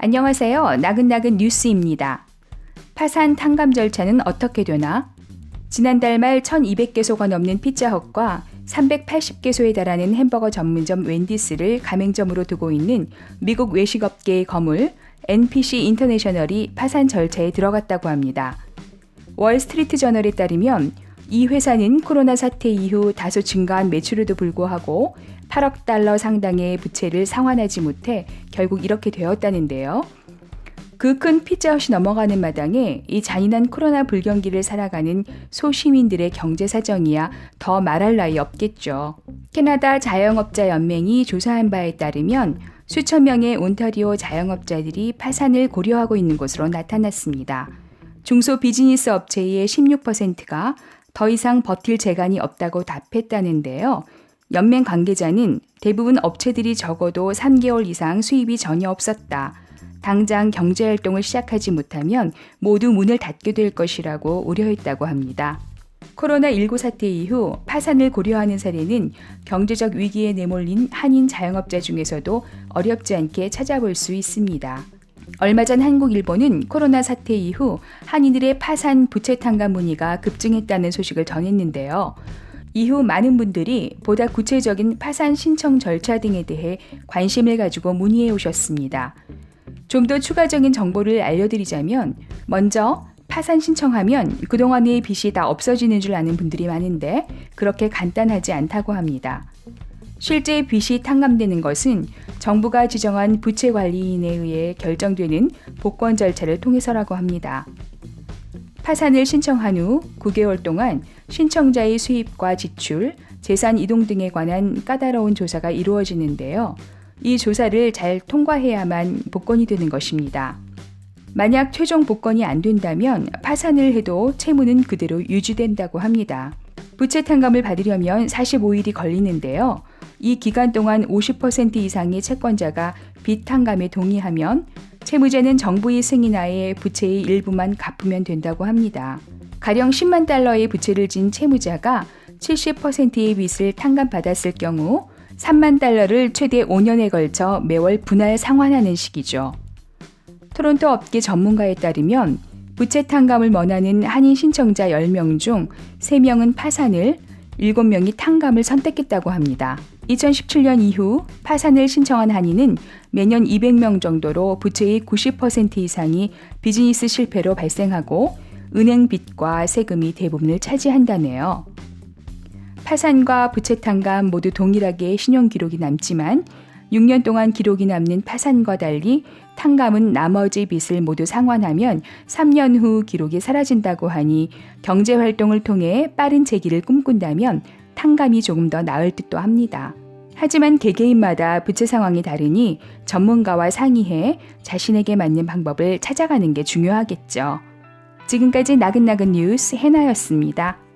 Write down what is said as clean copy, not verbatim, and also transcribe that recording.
안녕하세요. 나긋나긋 뉴스입니다. 파산 탕감 절차는 어떻게 되나? 지난달 말 1,200개소가 넘는 피자헛과 380개소에 달하는 햄버거 전문점 웬디스를 가맹점으로 두고 있는 미국 외식업계의 거물 NPC 인터내셔널이 파산 절차에 들어갔다고 합니다. 월스트리트 저널에 따르면 이 회사는 코로나 사태 이후 다소 증가한 매출에도 불구하고 8억 달러 상당의 부채를 상환하지 못해 결국 이렇게 되었다는데요. 그 큰 피자헛이 넘어가는 마당에 이 잔인한 코로나 불경기를 살아가는 소시민들의 경제 사정이야 더 말할 나위 없겠죠. 캐나다 자영업자 연맹이 조사한 바에 따르면 수천 명의 온타리오 자영업자들이 파산을 고려하고 있는 것으로 나타났습니다. 중소 비즈니스 업체의 16%가 더 이상 버틸 재간이 없다고 답했다는데요. 연맹 관계자는 대부분 업체들이 적어도 3개월 이상 수입이 전혀 없었다. 당장 경제활동을 시작하지 못하면 모두 문을 닫게 될 것이라고 우려했다고 합니다. 코로나19 사태 이후 파산을 고려하는 사례는 경제적 위기에 내몰린 한인 자영업자 중에서도 어렵지 않게 찾아볼 수 있습니다. 얼마 전 한국일보는 코로나 사태 이후 한인들의 파산 부채 탕감 문의가 급증했다는 소식을 전했는데요. 이후 많은 분들이 보다 구체적인 파산 신청 절차 등에 대해 관심을 가지고 문의해 오셨습니다. 좀 더 추가적인 정보를 알려드리자면 먼저 파산 신청하면 그동안의 빚이 다 없어지는 줄 아는 분들이 많은데 그렇게 간단하지 않다고 합니다. 실제 빚이 탕감되는 것은 정부가 지정한 부채관리인에 의해 결정되는 복권 절차를 통해서라고 합니다. 파산을 신청한 후 9개월 동안 신청자의 수입과 지출, 재산 이동 등에 관한 까다로운 조사가 이루어지는데요. 이 조사를 잘 통과해야만 복권이 되는 것입니다. 만약 최종 복권이 안 된다면 파산을 해도 채무는 그대로 유지된다고 합니다. 부채 탕감을 받으려면 45일이 걸리는데요. 이 기간 동안 50% 이상의 채권자가 빚 탕감에 동의하면 채무자는 정부의 승인하에 부채의 일부만 갚으면 된다고 합니다. 가령 10만 달러의 부채를 진 채무자가 70%의 빚을 탕감받았을 경우 3만 달러를 최대 5년에 걸쳐 매월 분할 상환하는 식이죠. 토론토 업계 전문가에 따르면 부채 탕감을 원하는 한인 신청자 10명 중 3명은 파산을, 7명이 탕감을 선택했다고 합니다. 2017년 이후 파산을 신청한 한인은 매년 200명 정도로 부채의 90% 이상이 비즈니스 실패로 발생하고 은행 빚과 세금이 대부분을 차지한다네요. 파산과 부채 탕감 모두 동일하게 신용 기록이 남지만 6년 동안 기록이 남는 파산과 달리 탕감은 나머지 빚을 모두 상환하면 3년 후 기록이 사라진다고 하니 경제활동을 통해 빠른 재기를 꿈꾼다면 탕감이 조금 더 나을 듯도 합니다. 하지만 개개인마다 부채 상황이 다르니 전문가와 상의해 자신에게 맞는 방법을 찾아가는 게 중요하겠죠. 지금까지 나긋나긋 뉴스 해나였습니다.